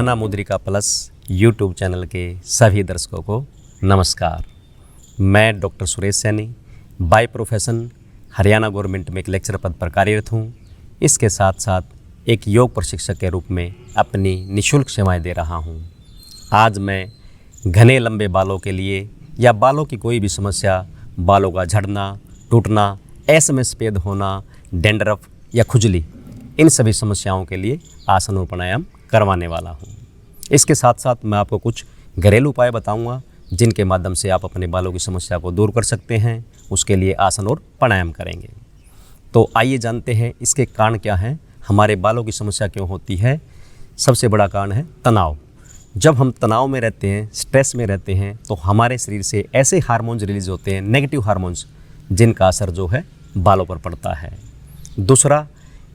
सुहाना मुद्रिका plus YouTube channel के सभी दर्शकों को नमस्कार। मैं doctor Suresh Saini by profession Haryana government में एक लेक्चर पद पर कार्यरत हूँ। इसके साथ साथ एक योग प्रशिक्षक के रूप में अपनी निःशुल्क सेवाएं दे रहा हूँ। आज मैं घने लंबे बालों के लिए या बालों की कोई भी समस्या, बालों का झड़ना, टूटना, एसएमएस सफ़ेद होना, डैंड्रफ या खुजली, इन सभी समस्याओं के लिए आसन और प्राणायाम करवाने वाला हूँ। इसके साथ साथ मैं आपको कुछ घरेलू उपाय बताऊँगा जिनके माध्यम से आप अपने बालों की समस्या को दूर कर सकते हैं। उसके लिए आसन और प्राणायाम करेंगे। तो आइए जानते हैं इसके कारण क्या हैं, हमारे बालों की समस्या क्यों होती है। सबसे बड़ा कारण है तनाव। जब हम तनाव में रहते हैं, स्ट्रेस में रहते हैं, तो हमारे शरीर से ऐसे हार्मोन्स रिलीज होते हैं, नेगेटिव हार्मोन्स, जिनका असर जो है बालों पर पड़ता है। दूसरा,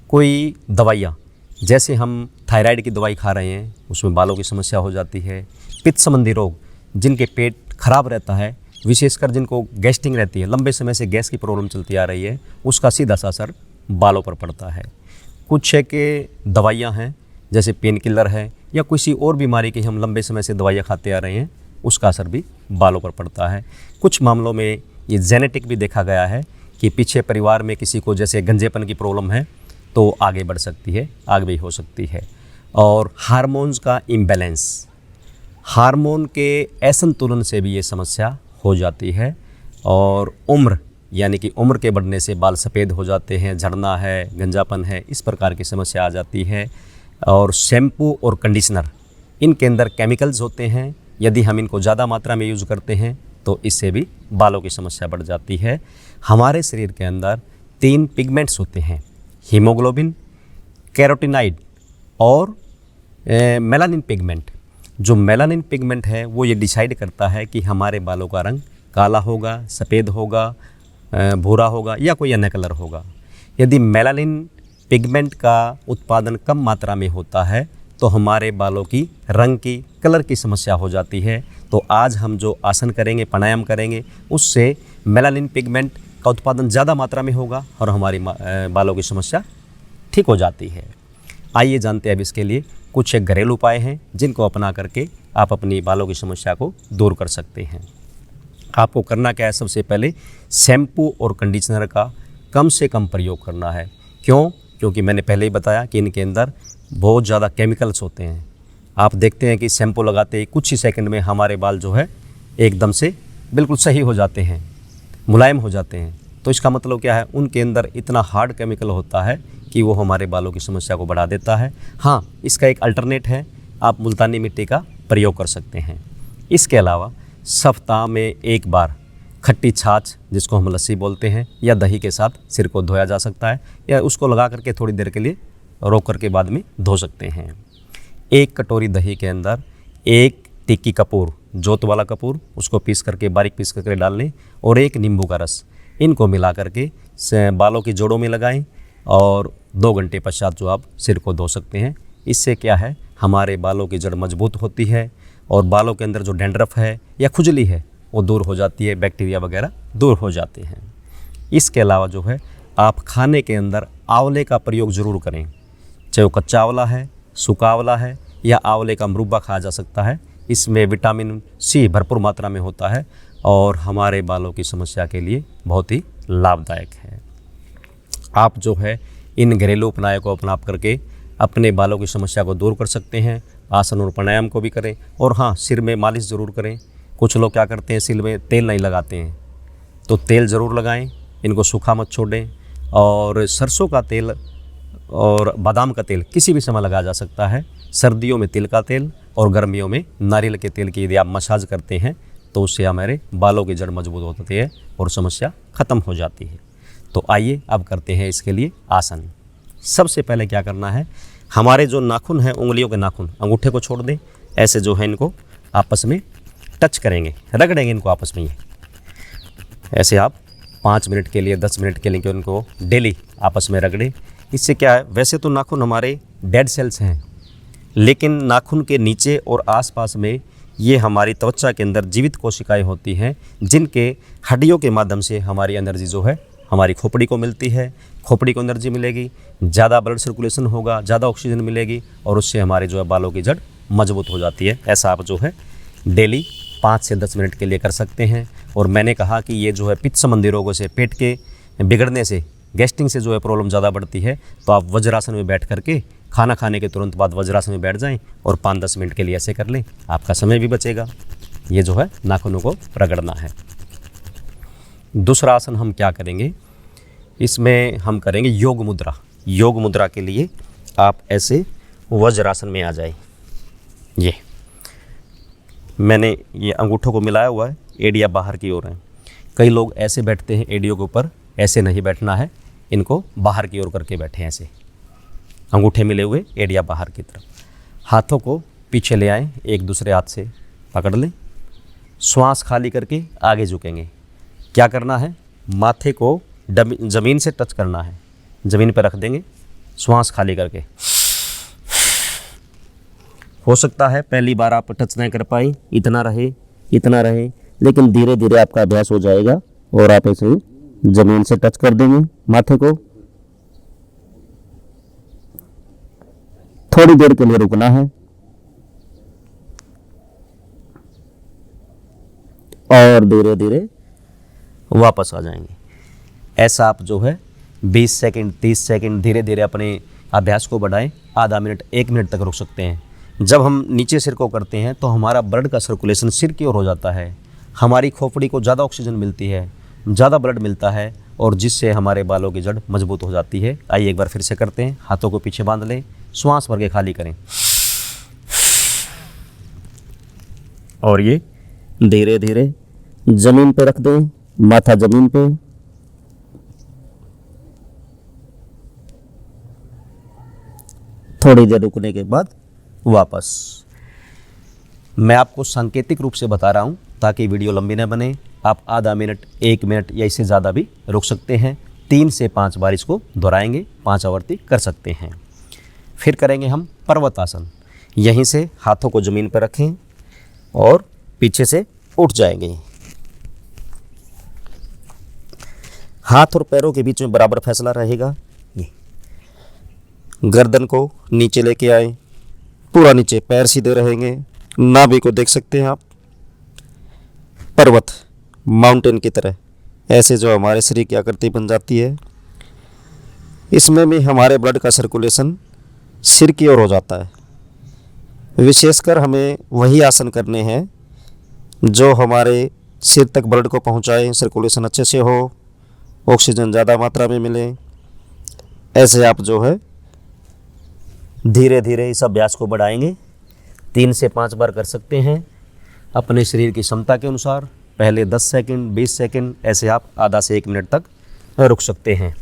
कोई दवाइयाँ, जैसे हम थायराइड की दवाई खा रहे हैं, उसमें बालों की समस्या हो जाती है। पित्त संबंधी रोग, जिनके पेट खराब रहता है, विशेषकर जिनको गैस्ट्रिक रहती है, लंबे समय से गैस की प्रॉब्लम चलती आ रही है, उसका सीधा सा असर बालों पर पड़ता है। कुछ है कि दवाइयाँ हैं, जैसे पेन किलर है या किसी और बीमारी की हम लंबे समय से दवाइयाँ खाते आ रहे हैं, उसका असर भी बालों पर पड़ता है। कुछ मामलों में ये जेनेटिक भी देखा गया है कि पीछे परिवार में किसी को जैसे गंजेपन की प्रॉब्लम है तो आगे बढ़ सकती है, आगे भी हो सकती है। और हार्मोन्स का इम्बैलेंस, हार्मोन के असंतुलन से भी ये समस्या हो जाती है। और उम्र, यानी कि उम्र के बढ़ने से बाल सफ़ेद हो जाते हैं, झड़ना है, गंजापन है, इस प्रकार की समस्या आ जाती है। और शैम्पू और कंडीशनर, इनके अंदर केमिकल्स होते हैं, यदि हम इनको ज़्यादा मात्रा में यूज़ करते हैं तो इससे भी बालों की समस्या बढ़ जाती है। हमारे शरीर के अंदर 3 पिगमेंट्स होते हैं, हीमोग्लोबिन, कैरोटिनाइड और मेलानिन पिगमेंट। जो मेलानिन पिगमेंट है वो ये डिसाइड करता है कि हमारे बालों का रंग काला होगा, सफ़ेद होगा, भूरा होगा या कोई अन्य कलर होगा। यदि मेलानिन पिगमेंट का उत्पादन कम मात्रा में होता है तो हमारे बालों की रंग की, कलर की समस्या हो जाती है। तो आज हम जो आसन करेंगे, प्राणायाम करेंगे, उससे मेलानिन पिगमेंट का उत्पादन ज़्यादा मात्रा में होगा और हमारी बालों की समस्या ठीक हो जाती है। आइए जानते हैं अब इसके लिए कुछ एक घरेलू उपाय हैं जिनको अपना करके आप अपनी बालों की समस्या को दूर कर सकते हैं। आपको करना क्या है, सबसे पहले शैम्पू और कंडीशनर का कम से कम प्रयोग करना है। क्यों? क्योंकि मैंने पहले ही बताया कि इनके अंदर बहुत ज़्यादा केमिकल्स होते हैं। आप देखते हैं कि शैम्पू लगाते ही कुछ ही सेकंड में हमारे बाल जो है एकदम से बिल्कुल सही हो जाते हैं, मुलायम हो जाते हैं। तो इसका मतलब क्या है, उनके अंदर इतना हार्ड केमिकल होता है कि वो हमारे बालों की समस्या को बढ़ा देता है। हाँ, इसका एक अल्टरनेट है, आप मुल्तानी मिट्टी का प्रयोग कर सकते हैं। इसके अलावा सप्ताह में एक बार खट्टी छाछ, जिसको हम लस्सी बोलते हैं, या दही के साथ सिर को धोया जा सकता है, या उसको लगा करके थोड़ी देर के लिए रोक करके बाद में धो सकते हैं। 1 कटोरी दही के अंदर 1 टिक्की कपूर, जोत वाला कपूर, उसको पीस करके, बारीक पीस करके डाल लें, और 1 नींबू का रस, इनको मिला करके बालों की जोड़ों में लगाएं और 2 घंटे पश्चात जो आप सिर को धो सकते हैं। इससे क्या है, हमारे बालों की जड़ मजबूत होती है और बालों के अंदर जो डैंड्रफ है या खुजली है वो दूर हो जाती है, बैक्टीरिया वगैरह दूर हो जाते हैं। इसके अलावा जो है, आप खाने के अंदर आंवले का प्रयोग ज़रूर करें, चाहे वो कच्चा आंवला है, सूखा आंवला है, या आंवले का मुरब्बा खाया जा सकता है। इसमें विटामिन सी भरपूर मात्रा में होता है और हमारे बालों की समस्या के लिए बहुत ही लाभदायक है। आप जो है इन घरेलू उपायों को अपना करके अपने बालों की समस्या को दूर कर सकते हैं। आसन और प्राणायाम को भी करें, और हाँ, सिर में मालिश ज़रूर करें। कुछ लोग क्या करते हैं, सिर में तेल नहीं लगाते हैं, तो तेल ज़रूर लगाएं, इनको सूखा मत छोड़ें। और सरसों का तेल और बादाम का तेल किसी भी समय लगाया जा सकता है। सर्दियों में तिल का तेल और गर्मियों में नारियल के तेल की यदि आप मसाज करते हैं तो उससे हमारे बालों की जड़ मजबूत होती है और समस्या ख़त्म हो जाती है। तो आइए अब करते हैं इसके लिए आसन। सबसे पहले क्या करना है, हमारे जो नाखून हैं, उंगलियों के नाखून, अंगूठे को छोड़ दें, ऐसे जो है इनको आपस में टच करेंगे, रगड़ेंगे इनको आपस में। ये ऐसे आप 5 मिनट के लिए, 10 मिनट के लिए उनको डेली आपस में रगड़ें। इससे क्या है, वैसे तो नाखून हमारे डेड सेल्स हैं, लेकिन नाखून के नीचे और आसपास में ये हमारी त्वचा के अंदर जीवित कोशिकाएं होती हैं, जिनके हड्डियों के माध्यम से हमारी एनर्जी जो है हमारी खोपड़ी को मिलती है। खोपड़ी को एनर्जी मिलेगी, ज़्यादा ब्लड सर्कुलेशन होगा, ज़्यादा ऑक्सीजन मिलेगी और उससे हमारे जो है बालों की जड़ मजबूत हो जाती है। ऐसा आप जो है डेली 5 से 10 मिनट के लिए कर सकते हैं। और मैंने कहा कि ये जो है पित्त संबंधी रोगों से, पेट के बिगड़ने से, गैस्ट्रिक से जो है प्रॉब्लम ज़्यादा बढ़ती है, तो आप वज्रासन में बैठ करके खाना खाने के तुरंत बाद वज्रासन में बैठ जाएं और 5-10 मिनट के लिए ऐसे कर लें, आपका समय भी बचेगा। ये जो है नाखूनों को रगड़ना है। दूसरा आसन हम क्या करेंगे, इसमें हम करेंगे योग मुद्रा। योग मुद्रा के लिए आप ऐसे वज्रासन में आ जाए। ये मैंने ये अंगूठों को मिलाया हुआ है, एड़ियाँ बाहर की ओर हैं। कई लोग ऐसे बैठते हैं एड़ियों के ऊपर, ऐसे नहीं बैठना है, इनको बाहर की ओर करके बैठे हैं ऐसे, अंगूठे मिले हुए, एड़ियाँ बाहर की तरफ। हाथों को पीछे ले आएं, एक दूसरे हाथ से पकड़ लें, श्वास खाली करके आगे झुकेंगे। क्या करना है, माथे को ज़मीन से टच करना है, ज़मीन पर रख देंगे, श्वास खाली करके। हो सकता है पहली बार आप टच नहीं कर पाए, इतना रहे, लेकिन धीरे धीरे आपका अभ्यास हो जाएगा और आप ऐसे ज़मीन से टच कर देंगे माथे को। थोड़ी देर के लिए रुकना है और धीरे धीरे वापस आ जाएंगे। ऐसा आप जो है 20 सेकंड, 30 सेकंड धीरे धीरे अपने अभ्यास को बढ़ाएं। आधा मिनट, 1 मिनट तक रुक सकते हैं। जब हम नीचे सिर को करते हैं तो हमारा ब्लड का सर्कुलेशन सिर की ओर हो जाता है, हमारी खोपड़ी को ज़्यादा ऑक्सीजन मिलती है, ज़्यादा ब्लड मिलता है, और जिससे हमारे बालों की जड़ मजबूत हो जाती है। आइए एक बार फिर से करते हैं। हाथों को पीछे बांध लें, श्वास भर के खाली करें और ये धीरे धीरे ज़मीन पे रख दें, माथा ज़मीन पे। थोड़ी देर रुकने के बाद वापस। मैं आपको सांकेतिक रूप से बता रहा हूँ ताकि वीडियो लंबी न बने। आप आधा मिनट, 1 मिनट या इससे ज़्यादा भी रुक सकते हैं। 3 से 5 बार इसको दोहराएंगे, 5 आवर्ती कर सकते हैं। फिर करेंगे हम पर्वतासन। यहीं से हाथों को ज़मीन पर रखें और पीछे से उठ जाएंगे। हाथ और पैरों के बीच में बराबर फैसला रहेगा। ये गर्दन को नीचे लेके आए, पूरा नीचे, पैर सीधे रहेंगे, नाभि को देख सकते हैं आप, पर्वत, माउंटेन की तरह ऐसे जो हमारे शरीर की आकृति बन जाती है। इसमें भी हमारे ब्लड का सर्कुलेशन सिर की ओर हो जाता है। विशेषकर हमें वही आसन करने हैं जो हमारे सिर तक ब्लड को पहुंचाए, सर्कुलेशन अच्छे से हो, ऑक्सीजन ज़्यादा मात्रा में मिले। ऐसे आप जो है धीरे धीरे इस अभ्यास को बढ़ाएंगे। 3 से 5 बार कर सकते हैं अपने शरीर की क्षमता के अनुसार। पहले 10 सेकंड, 20 सेकंड, ऐसे आप आधा से 1 मिनट तक रुक सकते हैं।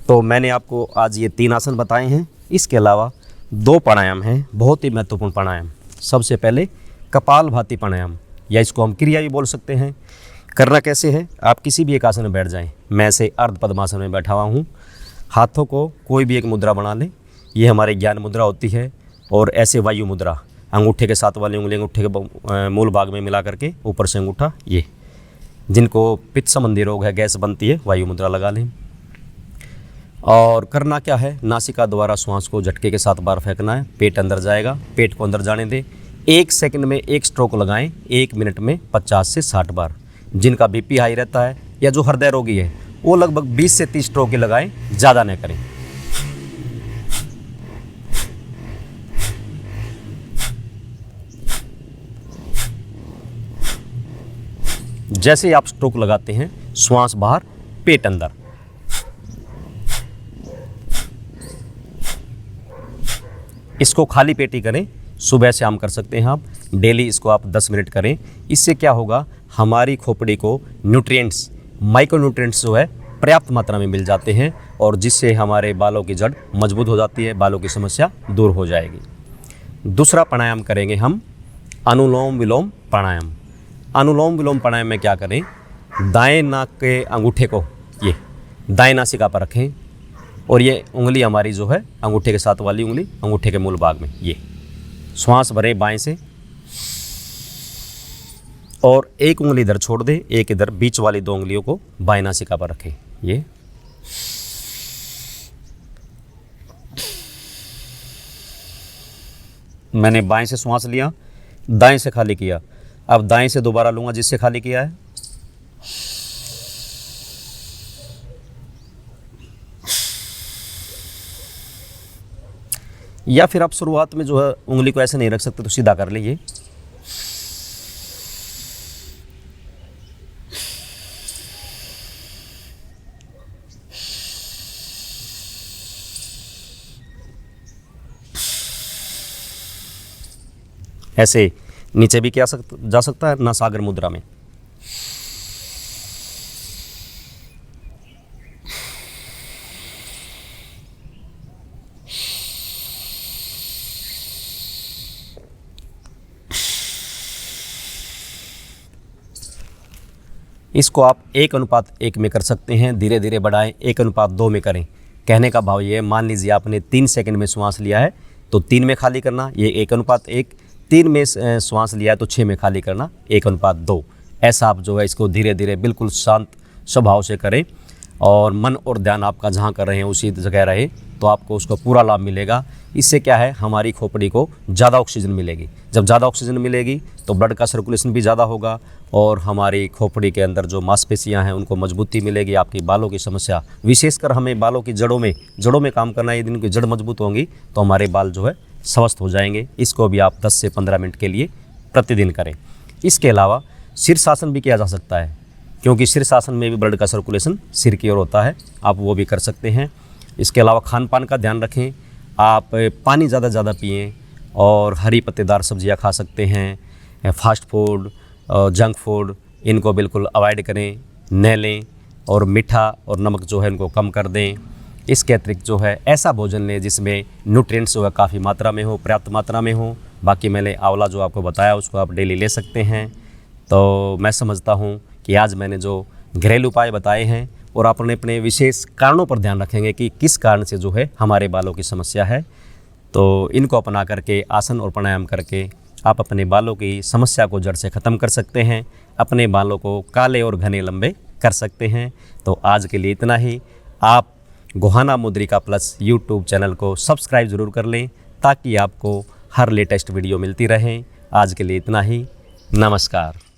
तो मैंने आपको आज ये 3 आसन बताए हैं। इसके अलावा 2 प्राणायाम हैं, बहुत ही महत्वपूर्ण प्राणायाम। सबसे पहले कपालभाति प्राणायाम, या इसको हम क्रिया भी बोल सकते हैं। करना कैसे है, आप किसी भी एक आसन में बैठ जाएं। मैं ऐसे अर्ध पद्मासन में बैठा हुआ हूँ। हाथों को कोई भी एक मुद्रा बना लें, ये हमारी ज्ञान मुद्रा होती है। और ऐसे वायु मुद्रा, अंगूठे के साथ वाली उंगली अंगूठे के मूल भाग में मिला करके ऊपर से अंगूठा, ये जिनको पित्त संबंधी रोग है, गैस बनती है, वायु मुद्रा लगा लें। और करना क्या है, नासिका द्वारा श्वास को झटके के साथ बाहर फेंकना है। पेट अंदर जाएगा, पेट को अंदर जाने दें। 1 सेकंड में 1 स्ट्रोक लगाएं, 1 मिनट में 50 से 60 बार। जिनका बीपी हाई रहता है या जो हृदय रोगी है वो लगभग 20 से 30 स्ट्रोक ही लगाएं, ज़्यादा न करें। जैसे ही आप स्ट्रोक लगाते हैं, श्वास बाहर, पेट अंदर। इसको खाली पेट ही करें, सुबह शाम कर सकते हैं आप। डेली इसको आप 10 मिनट करें। इससे क्या होगा, हमारी खोपड़ी को न्यूट्रिएंट्स, माइक्रोन्यूट्रिएंट्स जो है पर्याप्त मात्रा में मिल जाते हैं, और जिससे हमारे बालों की जड़ मजबूत हो जाती है, बालों की समस्या दूर हो जाएगी। दूसरा प्राणायाम करेंगे हम अनुलोम विलोम प्राणायाम। अनुलोम विलोम प्राणायाम में क्या करें, दाएं नाक के अंगूठे को ये दाएं नासिका पर रखें, और ये उंगली हमारी जो है अंगूठे के साथ वाली उंगली अंगूठे के मूल भाग में, ये श्वास भरें बाएं से, और एक उंगली इधर छोड़ दें, एक इधर, बीच वाली 2 उंगलियों को बाएं नासिका पर रखें। ये मैंने बाएं से श्वास लिया, दाएं से खाली किया। अब दाएं से दोबारा लूँगा जिससे खाली किया है। या फिर आप शुरुआत में जो है उंगली को ऐसे नहीं रख सकते तो सीधा कर लीजिए। ऐसे नीचे भी जा सकता है ना, सागर मुद्रा में। इसको आप 1:1 में कर सकते हैं, धीरे धीरे बढ़ाएं, 1:2 में करें। कहने का भाव ये है, मान लीजिए आपने 3 सेकंड में श्वास लिया है तो 3 में खाली करना, ये 1:1। 3 में श्वास लिया है तो 6 में खाली करना, 1:2। ऐसा आप जो है इसको धीरे धीरे बिल्कुल शांत स्वभाव से करें और मन और ध्यान आपका जहाँ कर रहे हैं उसी जगह रहे तो आपको उसका पूरा लाभ मिलेगा। इससे क्या है, हमारी खोपड़ी को ज़्यादा ऑक्सीजन मिलेगी। जब ज़्यादा ऑक्सीजन मिलेगी तो ब्लड का सर्कुलेशन भी ज़्यादा होगा और हमारी खोपड़ी के अंदर जो मांसपेशियां हैं उनको मजबूती मिलेगी। आपकी बालों की समस्या, विशेषकर हमें बालों की जड़ों में काम करना है। यदि इनकी जड़ मजबूत होंगी तो हमारे बाल जो है स्वस्थ हो जाएंगे। इसको भी आप 10 से 15 मिनट के लिए प्रतिदिन करें। इसके अलावा शीर्षासन भी किया जा सकता है, क्योंकि शीर्षासन में भी ब्लड का सर्कुलेशन सिर की ओर होता है, आप वो भी कर सकते हैं। इसके अलावा खान पान का ध्यान रखें, आप पानी ज़्यादा पिएं और हरी पत्तेदार सब्जियां खा सकते हैं। फास्ट फूड, जंक फूड इनको बिल्कुल अवॉइड करें, न लें और मीठा और नमक जो है इनको कम कर दें। इसके अतिरिक्त जो है ऐसा भोजन लें जिसमें न्यूट्रिएंट्स जो है काफ़ी मात्रा में हो, पर्याप्त मात्रा में हो। बाकी मैंने आंवला जो आपको बताया उसको आप डेली ले सकते हैं। तो मैं समझता हूँ कि आज मैंने जो घरेलू उपाय बताए हैं और आपने अपने विशेष कारणों पर ध्यान रखेंगे कि किस कारण से जो है हमारे बालों की समस्या है, तो इनको अपना करके आसन और प्राणायाम करके आप अपने बालों की समस्या को जड़ से ख़त्म कर सकते हैं, अपने बालों को काले और घने लंबे कर सकते हैं। तो आज के लिए इतना ही। आप गोहाना मुद्रिका प्लस यूट्यूब चैनल को सब्सक्राइब ज़रूर कर लें ताकि आपको हर लेटेस्ट वीडियो मिलती रहे। आज के लिए इतना ही। नमस्कार।